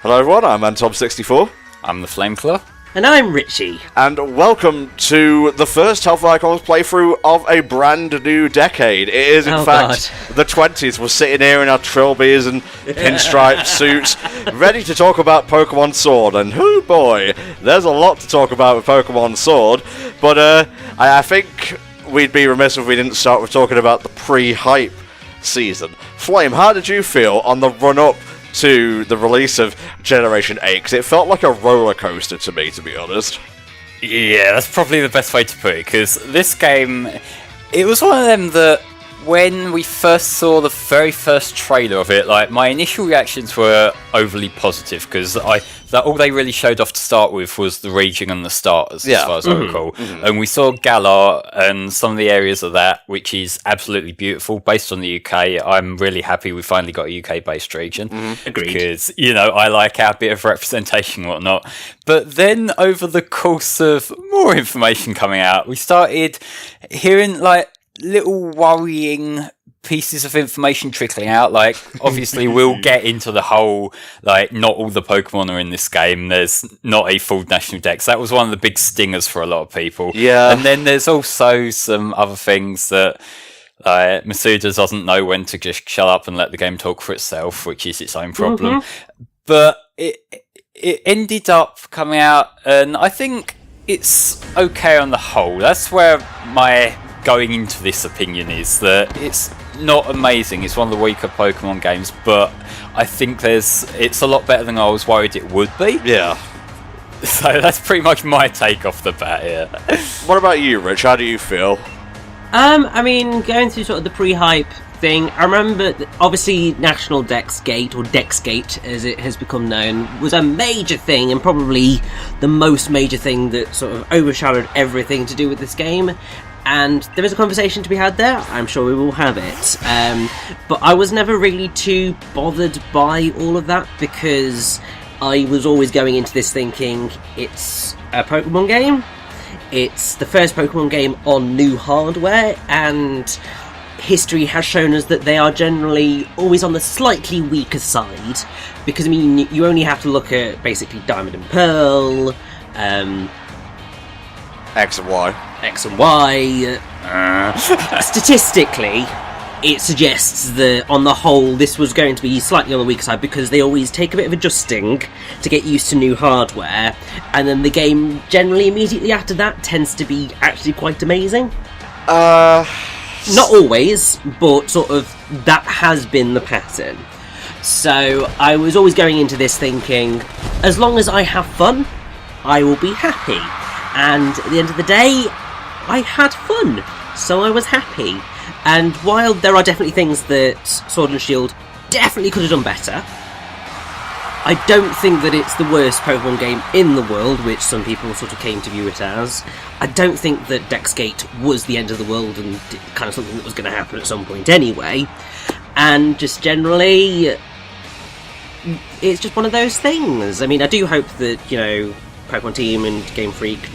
Hello everyone, I'm Antom64. I'm the Flameclaw. And I'm Richie. And welcome to the first HellfireComms playthrough of a brand new decade. It is, in fact, the 20s. We're sitting here in our trilbies and pinstripe suits, ready to talk about Pokemon Sword. And, oh boy, there's a lot to talk about with Pokemon Sword. But I think we'd be remiss if we didn't start with talking about the pre-hype season. Flame, how did you feel on the run-up to the release of Generation 8, because it felt like a roller coaster to me, to be honest. Yeah, that's probably the best way to put it, because this game, it was one of them that when we first saw the very first trailer of it, like, my initial reactions were overly positive, because all they really showed off to start with was the region and the starters, as far as I recall. And we saw Galar and some of the areas of that, which is absolutely beautiful. Based on the UK, I'm really happy we finally got a UK-based region. Agreed. Because, I like our bit of representation and whatnot. But then, over the course of more information coming out, we started hearing, little worrying pieces of information trickling out. Like, obviously we'll get into the whole, not all the Pokemon are in this game, there's not a full national dex. That was one of the big stingers for a lot of people. Yeah. And then there's also some other things that Masuda doesn't know when to just shut up and let the game talk for itself, which is its own problem. But it ended up coming out, and I think it's okay on the whole. That's where my going into this opinion is that it's not amazing. It's one of the weaker Pokemon games, but I think it's a lot better than I was worried it would be. Yeah. So that's pretty much my take off the bat here. What about you, Rich? How do you feel? Going through sort of the pre-hype thing, I remember obviously National Dex Gate, or Dexgate as it has become known, was a major thing, and probably the most major thing that sort of overshadowed everything to do with this game. And there is a conversation to be had there. I'm sure we will have it. But I was never really too bothered by all of that, because I was always going into this thinking it's a Pokemon game. It's the first Pokemon game on new hardware, and history has shown us that they are generally always on the slightly weaker side. Because, you only have to look at basically Diamond and Pearl, X and Y. X and Y. Statistically, it suggests that on the whole this was going to be slightly on the weaker side, because they always take a bit of adjusting to get used to new hardware, and then the game generally immediately after that tends to be actually quite amazing. Not always, but sort of that has been the pattern. So I was always going into this thinking, as long as I have fun, I will be happy. And at the end of the day, I had fun, so I was happy. And while there are definitely things that Sword and Shield definitely could have done better, I don't think that it's the worst Pokemon game in the world, which some people sort of came to view it as. I don't think that Dexgate was the end of the world and kind of something that was going to happen at some point anyway. And just generally, it's just one of those things. I do hope that, Pokemon Team and Game Freak,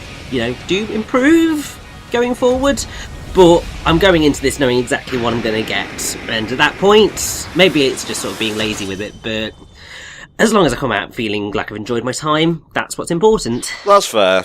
do improve going forward, but I'm going into this knowing exactly what I'm going to get, and at that point, maybe it's just sort of being lazy with it, but as long as I come out feeling like I've enjoyed my time, that's what's important. That's fair.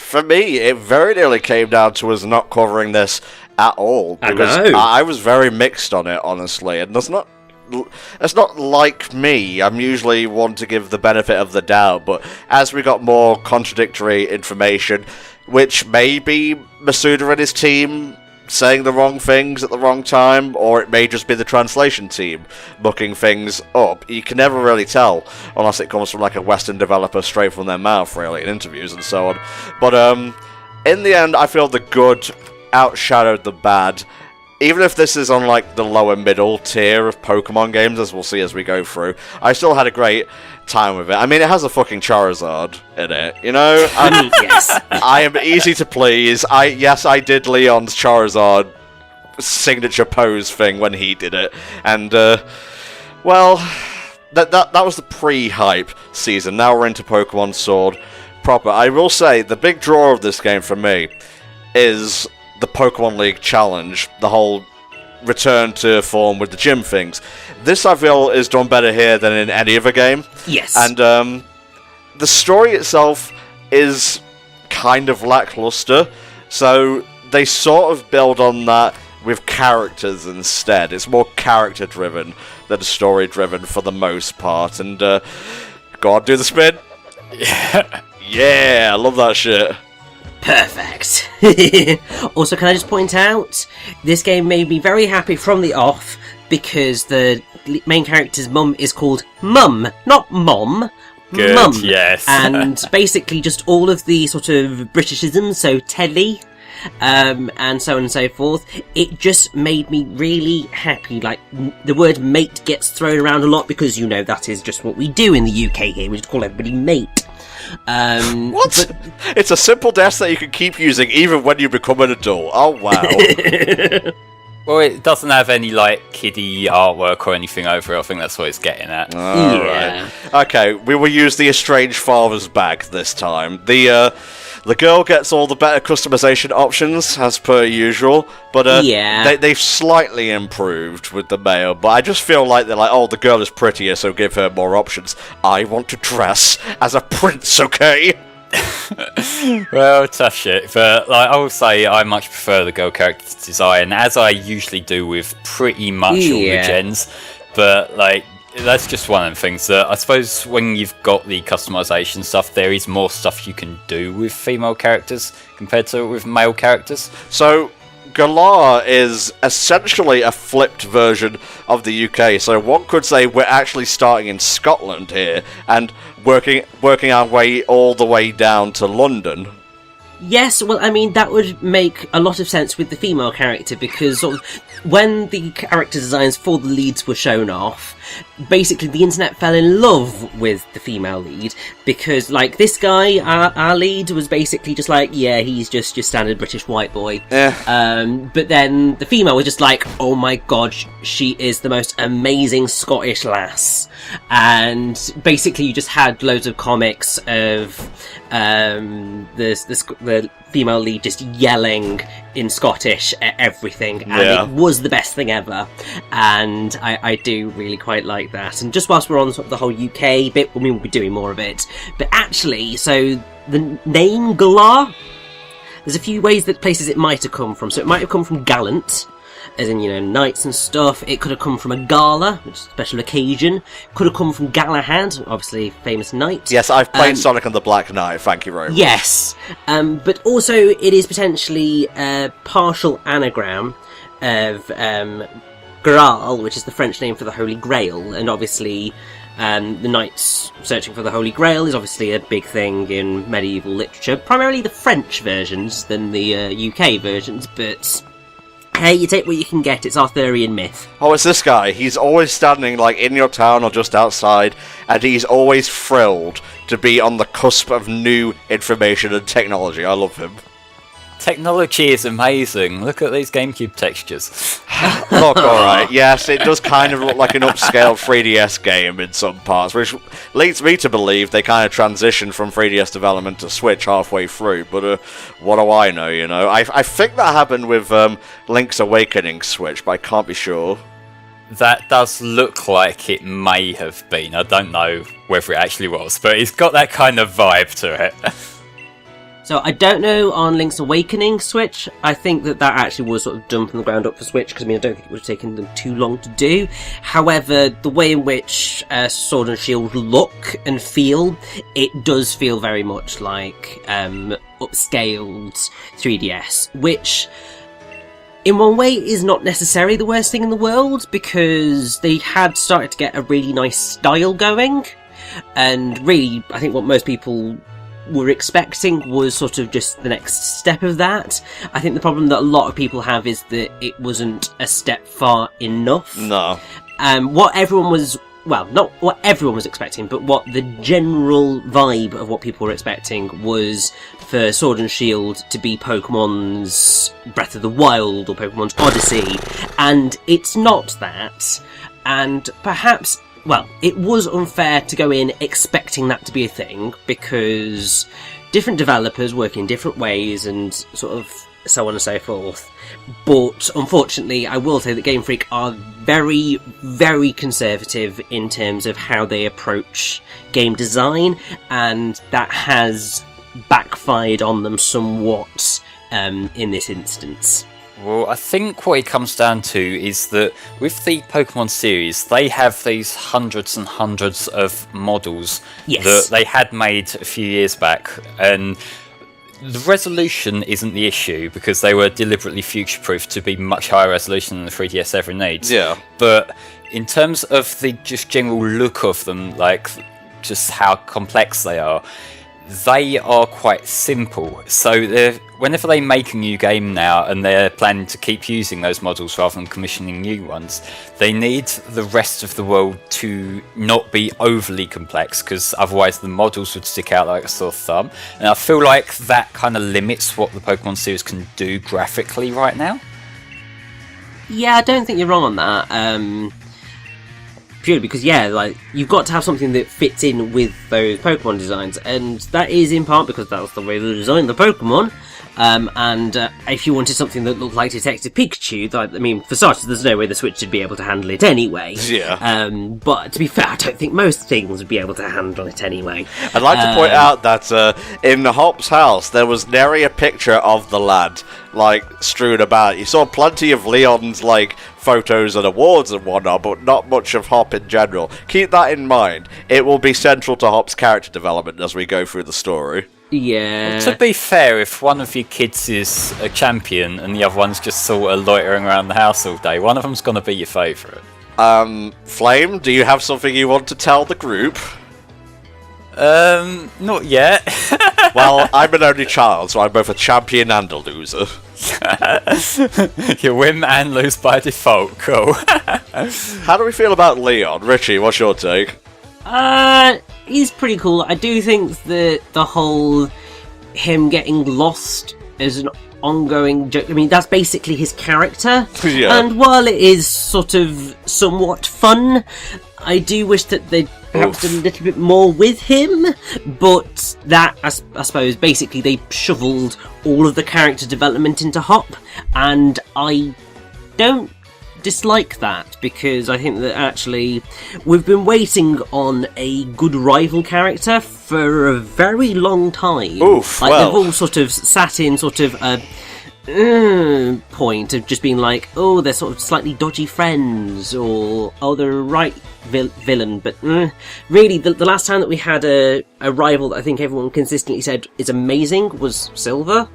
For me, it very nearly came down to us not covering this at all, because I was very mixed on it, honestly, and it's not like me. I'm usually one to give the benefit of the doubt, but as we got more contradictory information, which may be Masuda and his team saying the wrong things at the wrong time, or it may just be the translation team mucking things up. You can never really tell, unless it comes from a Western developer straight from their mouth, really, in interviews and so on. But in the end, I feel the good outshadowed the bad. Even if this is on the lower middle tier of Pokemon games, as we'll see as we go through, I still had a great time with it. It has a fucking Charizard in it, Yes. I am easy to please. I did Leon's Charizard signature pose thing when he did it, and that was the pre-hype season. Now we're into Pokemon Sword proper. I will say the big draw of this game for me is the Pokemon League challenge, the whole return to form with the gym things. This, I feel, is done better here than in any other game. Yes. And the story itself is kind of lackluster, so they sort of build on that with characters instead. It's more character-driven than story-driven for the most part, and go on, do the spin. Yeah, I love that shit. Perfect. Also, can I just point out, this game made me very happy from the off, because the main character's mum is called Mum, not Mom. Good, Mum. yes. And basically just all of the sort of Britishisms, so telly, and so on and so forth, it just made me really happy. Like, the word mate gets thrown around a lot because, that is just what we do in the UK here, we just call everybody mate. What? But it's a simple desk that you can keep using even when you become an adult. Oh, wow. Well, it doesn't have any, kiddie artwork or anything over it. I think that's what it's getting at. Oh, yeah. Right. Okay, we will use the estranged father's bag this time. The girl gets all the better customization options, as per usual, but they've slightly improved with the male, but I just feel like they're like, oh, the girl is prettier, so give her more options. I want to dress as a prince, okay? Well, tough shit, but I will say I much prefer the girl character design, as I usually do with pretty much all the gens, but, that's just one of the things that I suppose when you've got the customization stuff, there is more stuff you can do with female characters compared to with male characters. So, Galar is essentially a flipped version of the UK, so one could say we're actually starting in Scotland here and working our way all the way down to London. Yes, well, I mean, that would make a lot of sense with the female character, because sort of when the character designs for the leads were shown off, basically the internet fell in love with the female lead, because, this guy, our lead, was basically just he's just your standard British white boy. But then the female was just oh my god, she is the most amazing Scottish lass. And basically you just had loads of comics of the female lead just yelling in Scottish at everything, and it was the best thing ever, and I do really quite like that. And just whilst we're on sort of the whole UK bit, we'll be doing more of it, but actually, so the name Galar, there's a few ways that places it might have come from. So it might have come from gallant, as in, knights and stuff. It could have come from a gala, which is a special occasion. Could have come from Galahad, obviously famous knight. Yes, I've played Sonic and the Black Knight, thank you very much. Yes, but also it is potentially a partial anagram of Graal, which is the French name for the Holy Grail, and obviously the knights searching for the Holy Grail is obviously a big thing in medieval literature, primarily the French versions than the UK versions, but hey, you take what you can get, it's Arthurian myth. Oh, it's this guy. He's always standing, in your town or just outside, and he's always thrilled to be on the cusp of new information and technology. I love him. Technology is amazing. Look at these GameCube textures. Look, alright, yes, it does kind of look like an upscaled 3DS game in some parts, which leads me to believe they kind of transitioned from 3DS development to Switch halfway through, but what do I know, I think that happened with Link's Awakening Switch, but I can't be sure. That does look like it may have been. I don't know whether it actually was, but it's got that kind of vibe to it. So I don't know on Link's Awakening Switch. I think that actually was sort of done from the ground up for Switch, because I don't think it would have taken them too long to do. However, the way in which Sword and Shield look and feel, it does feel very much like upscaled 3DS, which in one way is not necessarily the worst thing in the world, because they had started to get a really nice style going, and really I think what most people were expecting was sort of just the next step of that. I think the problem that a lot of people have is that it wasn't a step far enough. No. What everyone was, well, not what everyone was expecting, but what the general vibe of what people were expecting was for Sword and Shield to be Pokemon's Breath of the Wild or Pokemon's Odyssey, and it's not that. And perhaps, well, it was unfair to go in expecting that to be a thing, because different developers work in different ways and sort of so on and so forth. But unfortunately, I will say that Game Freak are very, very conservative in terms of how they approach game design, and that has backfired on them somewhat in this instance. Well, I think what it comes down to is that with the Pokemon series, they have these hundreds and hundreds of models that they had made a few years back, and the resolution isn't the issue because they were deliberately future-proofed to be much higher resolution than the 3DS ever needs. Yeah. But in terms of the just general look of them, like just how complex they are quite simple. So whenever they make a new game now and they're planning to keep using those models rather than commissioning new ones, they need the rest of the world to not be overly complex, because otherwise the models would stick out like a sore thumb. And I feel like that kind of limits what the Pokemon series can do graphically right now. Yeah, I don't think you're wrong on that. Purely because, like, you've got to have something that fits in with those Pokemon designs, and that is in part because that's the way they designed the Pokemon. And if you wanted something that looked like Detective Pikachu, I mean, for starters, there's no way the Switch would be able to handle it anyway. Yeah. But to be fair, I don't think most things would be able to handle it anyway. I'd like to point out that in Hop's house, there was nary a picture of the lad, like, strewn about. You saw plenty of Leon's, like, photos and awards and whatnot, but not much of Hop in general. Keep that in mind. It will be central to Hop's character development as we go through the story. Yeah. Well, to be fair, if one of your kids is a champion and the other one's just sort of loitering around the house all day, one of them's going to be your favourite. Flame, do you have something you want to tell the group? Not yet. Well, I'm an only child, so I'm both a champion and a loser. You win and lose by default, cool. How do we feel about Leon? Richie, what's your take? He's pretty cool. I do think that the whole him getting lost is an ongoing joke. I mean, that's basically his character. Yeah. And while it is sort of somewhat fun, I do wish that they'd perhaps done a little bit more with him. But that, I suppose, basically they shoveled all of the character development into Hop, and I don't dislike that, because I think that actually we've been waiting on a good rival character for a very long time. Oof, like, well. they've all sort of sat in sort of a point of just being like, oh, they're sort of slightly dodgy friends, or oh, they're a right villain. But really, the last time that we had a rival that I think everyone consistently said is amazing was Silver.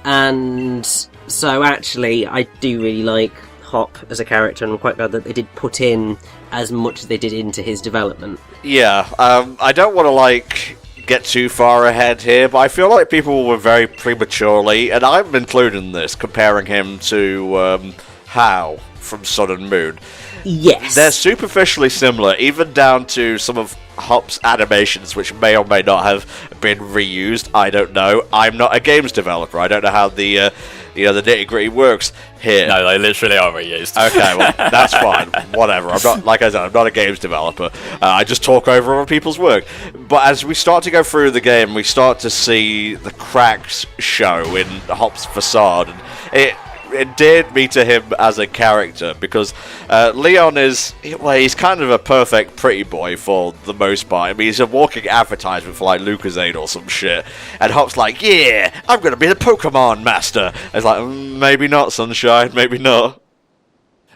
And so actually, I do really like Hop as a character, and I'm quite glad that they did put in as much as they did into his development. Yeah, I don't want to, like, get too far ahead here, but I feel like people were very prematurely, and I'm including this, comparing him to Hao from Sun and Moon. Yes. They're superficially similar, even down to some of Hop's animations, which may or may not have been reused. I don't know. I'm not a games developer. I don't know how the nitty-gritty works here. No, they literally are reused. Okay, well, that's fine. Whatever. I'm not, like I said, I'm not a games developer. I just talk over other people's work. But as we start to go through the game, we start to see the cracks show in Hop's facade, and it endeared me to him as a character, because Leon is, well, he's kind of a perfect pretty boy for the most part. I mean, he's a walking advertisement for, like, Lucozade or some shit, and Hop's like, yeah, I'm gonna be the Pokemon master. It's like, maybe not, Sunshine, maybe not.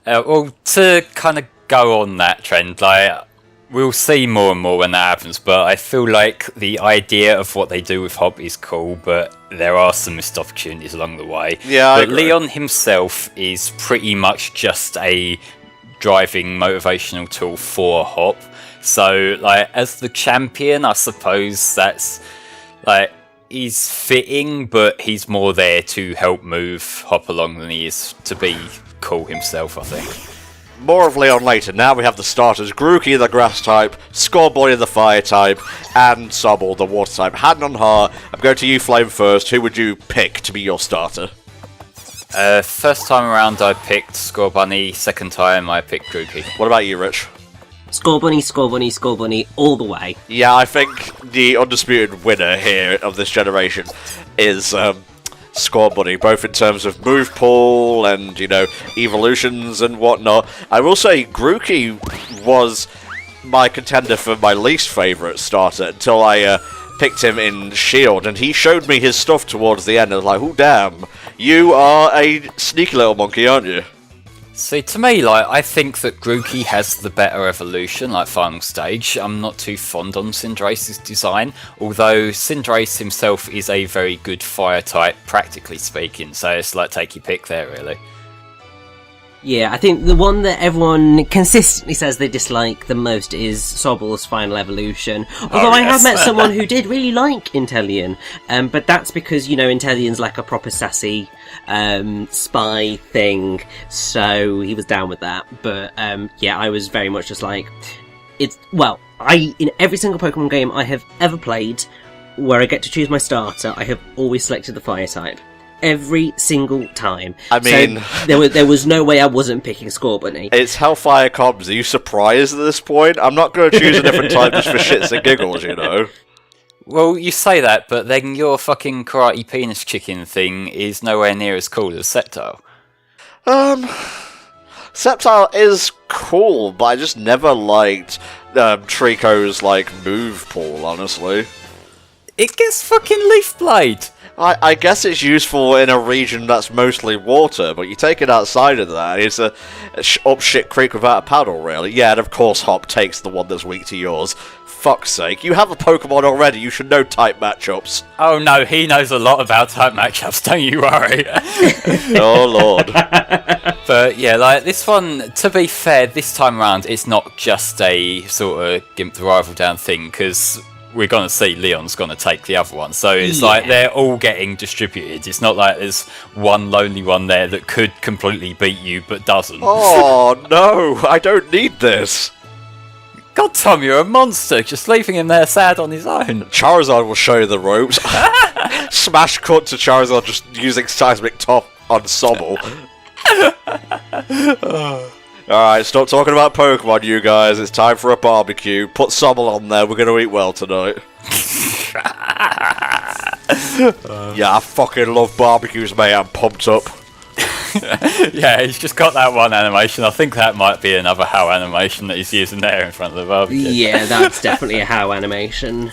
Well, to kind of go on that trend, like, we'll see more and more when that happens, but I feel like the idea of what they do with Hop is cool, but there are some missed opportunities along the way. Yeah, but Leon himself is pretty much just a driving motivational tool for Hop. So, like, as the champion, I suppose that's, like, he's fitting, but he's more there to help move Hop along than he is to be cool himself, I think. More of Leon later. Now we have the starters: Grookey, the grass type, Scoreboy, the fire type, and Sobble, the water type. Hand on heart, I'm going to you, Flame, first. Who would you pick to be your starter? First time around I picked Scorbunny, second time I picked Grookey. What about you, Rich? Scorbunny, Scorbunny, Scorbunny, all the way. Yeah, I think the undisputed winner here of this generation is Scorbunny, both in terms of move pool and, evolutions and whatnot. I will say Grookey was my contender for my least favourite starter until I picked him in Shield, and he showed me his stuff towards the end. I was like, oh damn, you are a sneaky little monkey, aren't you? See, to me, I think that Grookey has the better evolution, final stage. I'm not too fond on Cinderace's design, although Cinderace himself is a very good fire type, practically speaking, so it's take your pick there, really. Yeah, I think the one that everyone consistently says they dislike the most is Sobble's final evolution. Although I have met someone who did really like Inteleon, but that's because, Inteleon's like a proper sassy spy thing, so he was down with that. But I was very much just like, in every single Pokemon game I have ever played where I get to choose my starter, I have always selected the fire type. Every single time. I mean, so there was no way I wasn't picking Scorbunny. It's HellfireComms. Are you surprised at this point? I'm not going to choose a different type just for shits and giggles, Well, you say that, but then your fucking karate penis chicken thing is nowhere near as cool as Sceptile. Sceptile is cool, but I just never liked Trico's move pool, honestly. It gets fucking Leaf Blade. I guess it's useful in a region that's mostly water, but you take it outside of that, it's up shit creek without a paddle, really. Yeah, and of course Hop takes the one that's weak to yours. Fuck's sake, you have a Pokemon already, you should know type matchups. Oh no, he knows a lot about type matchups, don't you worry. Oh lord. But yeah, this one, to be fair, this time around, it's not just a sort of Gimp the Rival down thing, because we're going to see Leon's going to take the other one. So it's they're all getting distributed. It's not like there's one lonely one there that could completely beat you but doesn't. Oh no, I don't need this. God, Tom, you're a monster. Just leaving him there sad on his own. Charizard will show you the ropes. Smash cut to Charizard just using Seismic Top on Sobble. Alright, stop talking about Pokemon, you guys. It's time for a barbecue. Put Sobble on there. We're going to eat well tonight. Yeah, I fucking love barbecues, mate. I'm pumped up. Yeah, he's just got that one animation. I think that might be another How animation that he's using there in front of the barbecue. Yeah, that's definitely a How animation.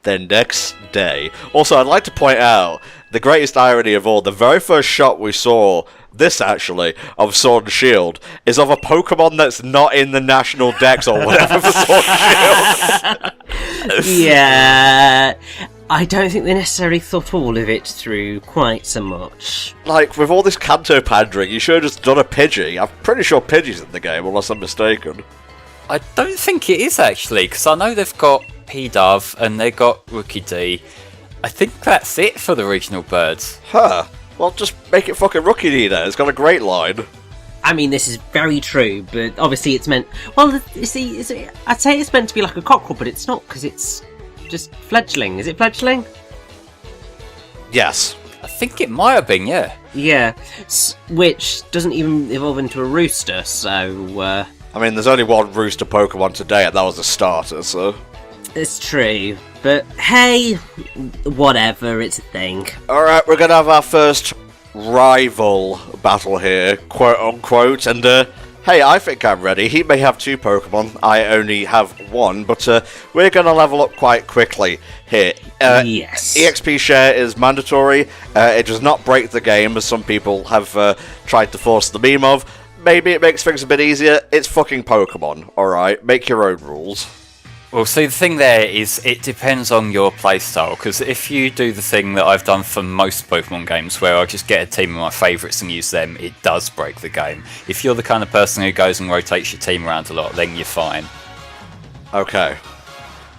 Then next day. Also, I'd like to point out the greatest irony of all, the very first shot we saw, of Sword and Shield, is of a Pokemon that's not in the national dex or whatever for Sword and Shield. Yeah, I don't think they necessarily thought all of it through quite so much. With all this Kanto pandering, you should have just done a Pidgey. I'm pretty sure Pidgey's in the game, unless I'm mistaken. I don't think it is, actually, because I know they've got P-Dove and they've got Rookie D. I think that's it for the regional birds. Huh. Well, just make it fucking Rookie D then. It's got a great line. I mean, this is very true, but obviously it's meant... Well, you see, I'd say it's meant to be like a cockerel, but it's not, because it's just fledgling. Is it fledgling? Yes. I think it might have been, yeah. Yeah, which doesn't even evolve into a rooster, so... I mean, there's only one rooster Pokemon today, and that was a starter, so... It's true, but hey, whatever, it's a thing. Alright, we're gonna have our first rival battle here, quote unquote, and hey, I think I'm ready. He may have 2 Pokemon, I only have 1, but we're gonna level up quite quickly here. Yes. EXP share is mandatory, it does not break the game, as some people have tried to force the meme of. Maybe it makes things a bit easier, it's fucking Pokemon, alright? Make your own rules. Well, see, the thing there is, it depends on your playstyle, because if you do the thing that I've done for most Pokemon games, where I just get a team of my favourites and use them, it does break the game. If you're the kind of person who goes and rotates your team around a lot, then you're fine. Okay.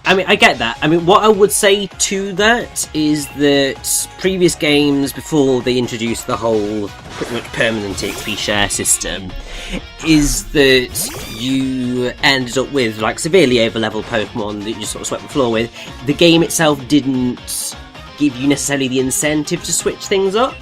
I mean, I get that. I mean, what I would say to that is that previous games, before they introduced the whole pretty much permanent XP share system, is that you ended up with severely over-leveled Pokemon that you just sort of swept the floor with. The game itself didn't give you necessarily the incentive to switch things up,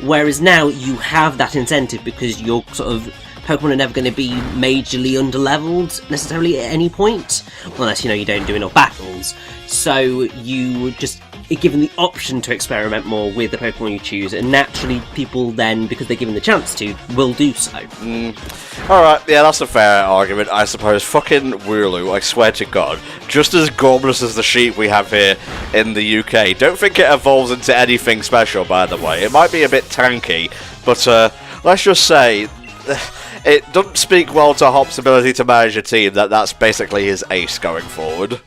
whereas now you have that incentive because your sort of Pokemon are never going to be majorly underleveled necessarily at any point, unless you don't do enough battles. So you just given the option to experiment more with the Pokemon you choose, and naturally people then, because they're given the chance to, will do so. Alright, yeah, that's a fair argument, I suppose. Fucking Wooloo, I swear to God. Just as gormless as the sheep we have here in the UK. Don't think it evolves into anything special, by the way. It might be a bit tanky, but let's just say... It doesn't speak well to Hop's ability to manage a team that that's basically his ace going forward.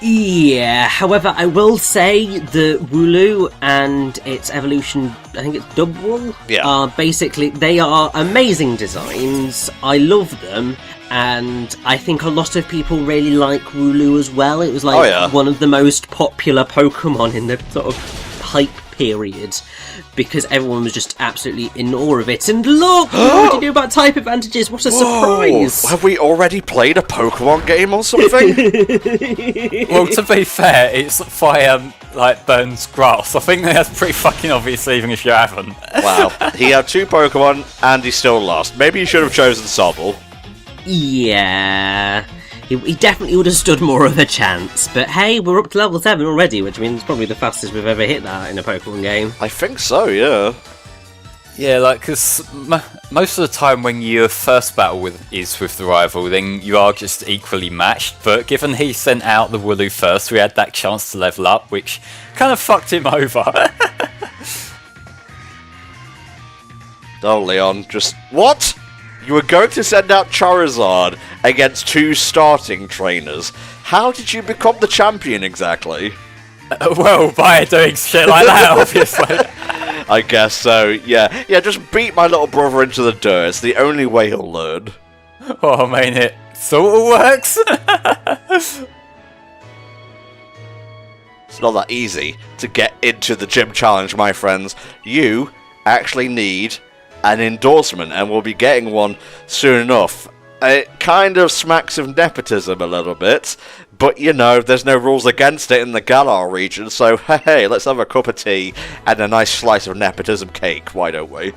Yeah, however, I will say the Wooloo and its evolution, I think it's Double, are basically, they are amazing designs. I love them, and I think a lot of people really like Wooloo as well. It was like one of the most popular Pokemon in the sort of hype period, because everyone was just absolutely in awe of it. And look, what do you do about type advantages? What a surprise! Have we already played a Pokemon game or something? Well, to be fair, it's fire like burns grass. I think that's pretty fucking obvious, even if you haven't. Wow, he had 2 Pokemon and he still lost. Maybe you should have chosen Sobble. Yeah. He definitely would have stood more of a chance, but hey, we're up to level 7 already, which means it's probably the fastest we've ever hit that in a Pokemon game. I think so, yeah. Yeah, like, because most of the time when your first battle is with the rival, then you are just equally matched, but given he sent out the Wooloo first, we had that chance to level up, which kind of fucked him over. Oh, Leon, just... What? You were going to send out Charizard against 2 starting trainers. How did you become the champion exactly? Well, by doing shit like that, obviously. I guess so, yeah. Yeah, just beat my little brother into the dirt. It's the only way he'll learn. Well, I mean, it sort of works. It's not that easy to get into the gym challenge, my friends. You actually need an endorsement, and we'll be getting one soon enough. It kind of smacks of nepotism a little bit, but you know, there's no rules against it in the Galar region, so hey, let's have a cup of tea and a nice slice of nepotism cake, why don't we?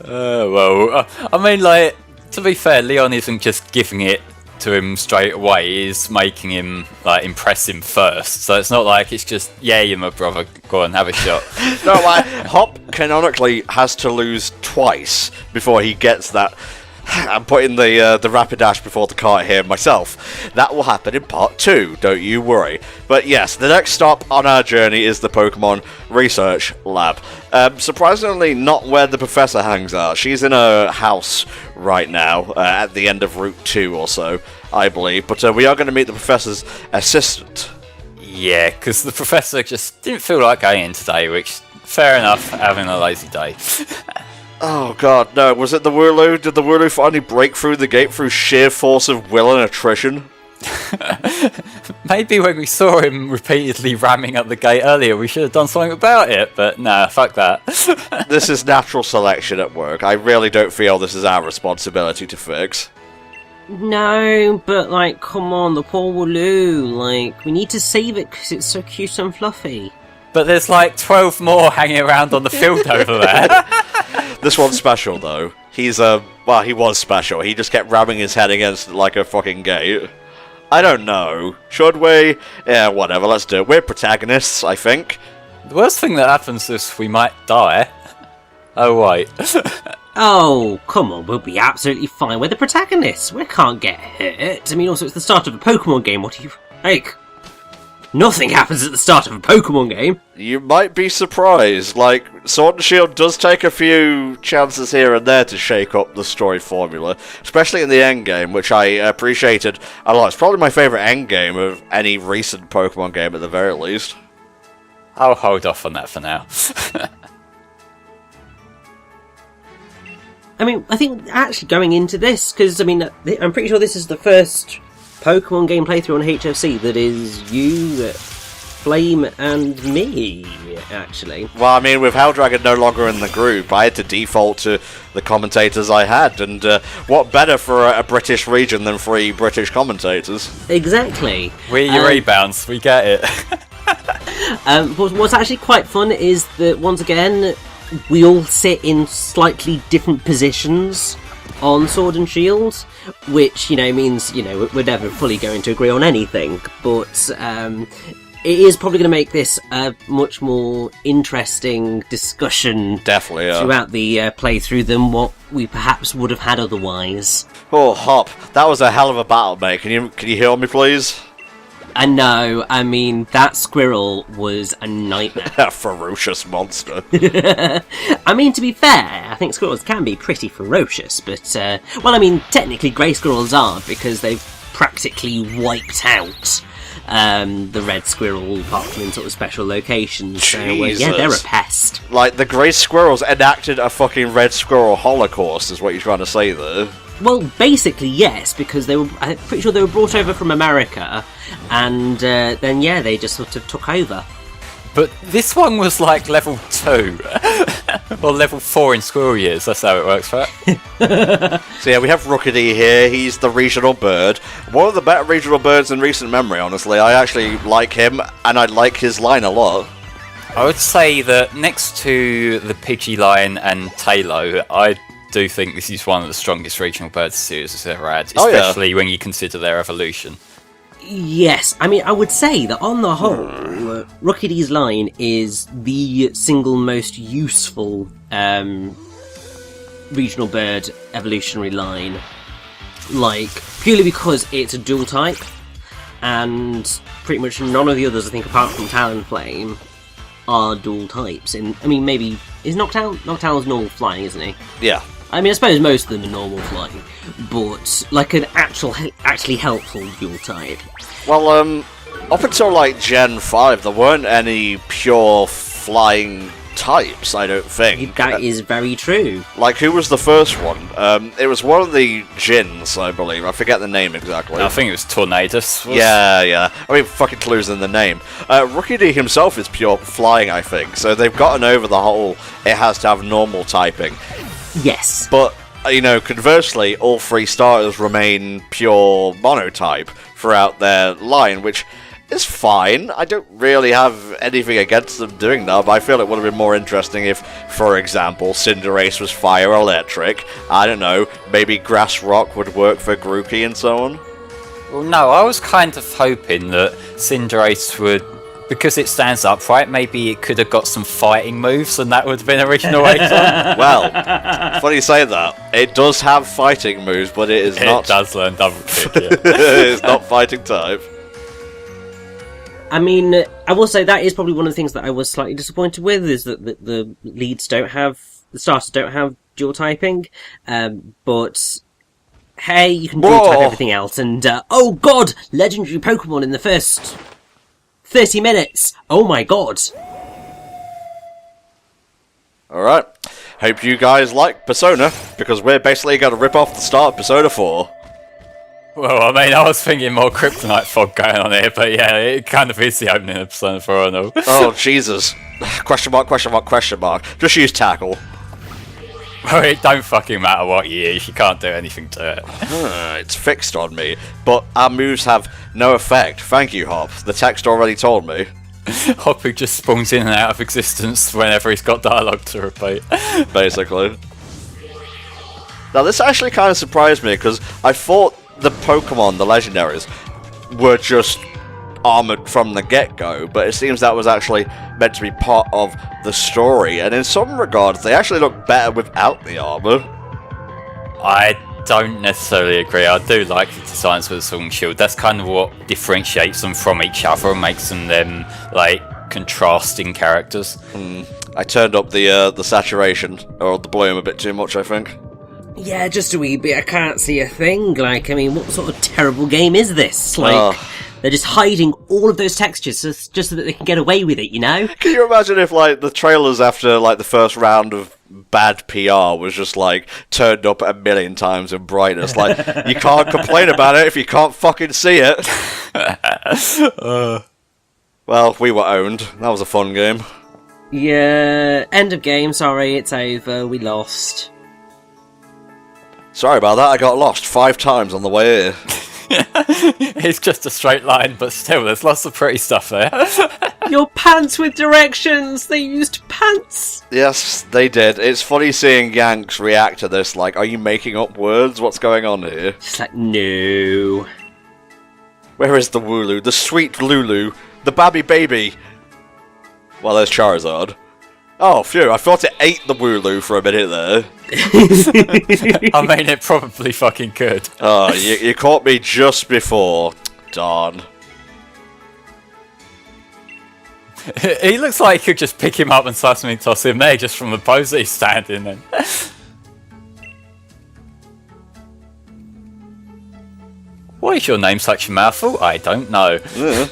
Well, I mean, like, to be fair, Leon isn't just giving it to him straight away, he's making him, like, impress him first, so it's not like it's just, yeah, you're my brother, go on, have a shot. No, Hop canonically has to lose twice before he gets that. I'm putting the Rapidash before the cart here myself. That will happen in part 2, don't you worry. But yes, the next stop on our journey is the Pokemon Research Lab. Surprisingly, not where the professor hangs out. She's in a house right now, at the end of Route 2 or so, I believe. But we are going to meet the professor's assistant. Yeah, because the professor just didn't feel like going in today, which, fair enough, having a lazy day. Oh god, no, was it the Wooloo? Did the Wooloo finally break through the gate through sheer force of will and attrition? Maybe when we saw him repeatedly ramming up the gate earlier, we should have done something about it, but nah, fuck that. This is natural selection at work. I really don't feel this is our responsibility to fix. No, but like, come on, the poor Wooloo, like, we need to save it because it's so cute and fluffy. But there's like 12 more hanging around on the field over there. This one's special, though. He's, well, he was special. He just kept ramming his head against, like, a fucking gate. I don't know. Should we? Yeah, whatever, let's do it. We're protagonists, I think. The worst thing that happens is we might die. Oh, wait. Oh, come on, we'll be absolutely fine. We're the protagonists. We can't get hurt. I mean, also, it's the start of a Pokemon game. What do you... Like... Nothing happens at the start of a Pokemon game. You might be surprised. Like, Sword and Shield does take a few chances here and there to shake up the story formula, especially in the endgame, which I appreciated a lot. It's probably my favourite endgame of any recent Pokemon game at the very least. I'll hold off on that for now. I mean, I think actually going into this, because, I mean, I'm pretty sure this is the first Pokemon game playthrough on HFC that is you, Flame, and me, actually. Well, I mean, with Helldragon no longer in the group, I had to default to the commentators I had, and what better for a British region than 3 British commentators? Exactly. We're your rebounds, we get it. What's actually quite fun is that, once again, we all sit in slightly different positions on Sword and Shield, which, you know, means, you know, we're never fully going to agree on anything, but it is probably going to make this a much more interesting discussion Definitely, yeah. throughout the playthrough than what we perhaps would have had otherwise. Oh, Hop, that was a hell of a battle, mate. Can you heal me, please? I know, I mean, that squirrel was a nightmare. A ferocious monster. I mean, to be fair, I think squirrels can be pretty ferocious, but, well, I mean, technically grey squirrels aren't, because they've practically wiped out the red squirrel apart from in sort of special locations. So, yeah, they're a pest. Like, the grey squirrels enacted a fucking red squirrel holocaust, is what you're trying to say there. Well, basically, yes, because I'm pretty sure they were brought over from America, and then, yeah, they just sort of took over. But this one was like level 2, or level 4 in squirrel years, that's how it works, right? So yeah, we have Rookedy here, he's the regional bird. One of the better regional birds in recent memory, honestly. I actually like him, and I like his line a lot. I would say that next to the Pidgey line and Talo, I do think this is one of the strongest regional birds the series has ever had, especially when you consider their evolution. Yes, I mean, I would say that on the whole, Rookedy's line is the single most useful regional bird evolutionary line. Like, purely because it's a dual type, and pretty much none of the others, I think, apart from Talonflame, are dual types. And I mean, maybe is Noctown's normal flying, isn't he? Yeah. I mean, I suppose most of them are normal flying, but like an actually helpful dual type. Well, up until like Gen 5, there weren't any pure flying types, I don't think. That is very true. Like, who was the first one? It was one of the Djinns, I believe. I forget the name exactly. I think it was Tornadus. Yeah. I mean, fucking clues in the name. Rookedy himself is pure flying, I think, so they've gotten over the whole it has to have normal typing. Yes. But, you know, conversely, all 3 starters remain pure monotype throughout their line, which is fine. I don't really have anything against them doing that, but I feel it would have been more interesting if, for example, Cinderace was fire electric. I don't know, maybe Grass Rock would work for Grookey and so on. Well, no, I was kind of hoping that Cinderace would, because it stands upright, maybe it could have got some fighting moves, and that would have been original Aegon. Well, funny you say that. It does have fighting moves, but it is not... It does learn double kick, yeah. It's not fighting type. I mean, I will say that is probably one of the things that I was slightly disappointed with, is that the the starters don't have dual typing, but hey, you can dual type everything else, and oh god, legendary Pokemon in the first 30 minutes! Oh my god! Alright, hope you guys like Persona, because we're basically going to rip off the start of Persona 4. Well, I mean, I was thinking more Kryptonite fog going on here, but yeah, it kind of is the opening of Persona 4, I know. Oh, Jesus. Question mark. Just use Tackle. Well, it don't fucking matter what you use, you can't do anything to it. It's fixed on me, but our moves have no effect. Thank you, Hop. The text already told me. Hopper just spawns in and out of existence whenever he's got dialogue to repeat. Basically. Now, this actually kind of surprised me, because I thought the Pokemon, the legendaries, were just armoured from the get-go, but it seems that was actually meant to be part of the story, and in some regards, they actually look better without the armour. I don't necessarily agree. I do like the designs for the Sword and Shield. That's kind of what differentiates them from each other and makes them like, contrasting characters. I turned up the saturation, or the bloom a bit too much, I think. Yeah, just a wee bit. I can't see a thing. Like, I mean, what sort of terrible game is this? Like, they're just hiding all of those textures just so that they can get away with it, you know? Can you imagine if, like, the trailers after, like, the first round of bad PR was just, like, turned up 1,000,000 times in brightness? Like, you can't complain about it if you can't fucking see it. Well, we were owned. That was a fun game. Yeah, end of game, sorry, it's over, we lost. Sorry about that, I got lost 5 times on the way here. It's just a straight line, but still, there's lots of pretty stuff there. Your pants with directions! They used pants! Yes, they did. It's funny seeing Yanks react to this, like, are you making up words? What's going on here? Just like, no. Where is the Wooloo? The sweet Lulu. The Babby Baby. Well, there's Charizard. Oh, phew, I thought it ate the Wooloo for a minute there. I mean, it probably fucking could. Oh, you caught me just before. Darn. He looks like he could just pick him up and suddenly toss him there just from the pose that he's standing in. Why is your name such a mouthful? I don't know. Yeah.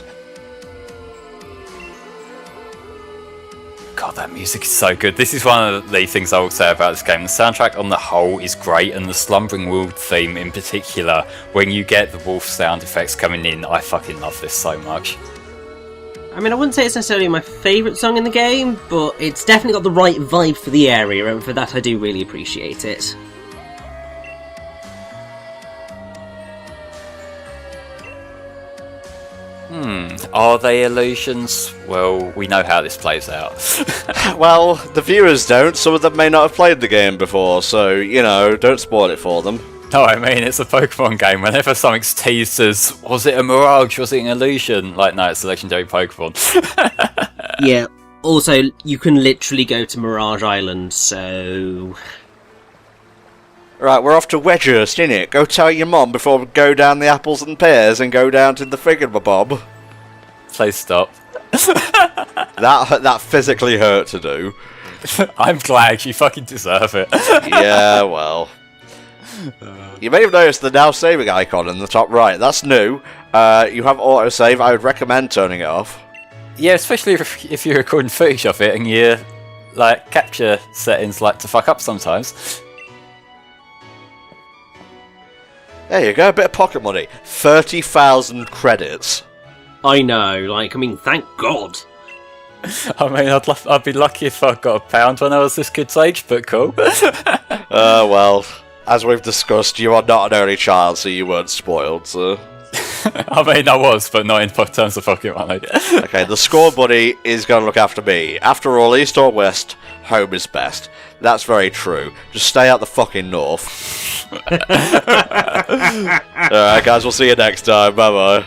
God, that music is so good. This is one of the things I will say about this game. The soundtrack on the whole is great, and the Slumbering World theme in particular, when you get the wolf sound effects coming in, I fucking love this so much. I mean, I wouldn't say it's necessarily my favourite song in the game, but it's definitely got the right vibe for the area, and for that I do really appreciate it. Are they illusions? Well, we know how this plays out. Well, the viewers don't. Some of them may not have played the game before, so, you know, don't spoil it for them. No, I mean, it's a Pokemon game. Whenever something's teased as, was it a mirage, was it an illusion? Like, no, it's a legendary Pokemon. Yeah, also, you can literally go to Mirage Island, so... Right, we're off to Wedgehurst, innit? Go tell your mum before we go down the apples and pears and go down to the friggin' Please stop. That physically hurt to do. I'm glad, you fucking deserve it. Yeah, well. You may have noticed the now saving icon in the top right. That's new. You have autosave. I would recommend turning it off. Yeah, especially if you're recording footage of it and your like capture settings like to fuck up sometimes. There you go, a bit of pocket money. 30,000 credits. I know, like, I mean, thank God. I mean, I'd be lucky if I got £1 when I was this kid's age, but cool. Well, as we've discussed, you are not an only child, so you weren't spoiled, so... I mean, I was, but not in terms of fucking money. Okay, the score buddy is going to look after me. After all, east or west, home is best. That's very true. Just stay out the fucking north. Alright, guys, we'll see you next time. Bye-bye.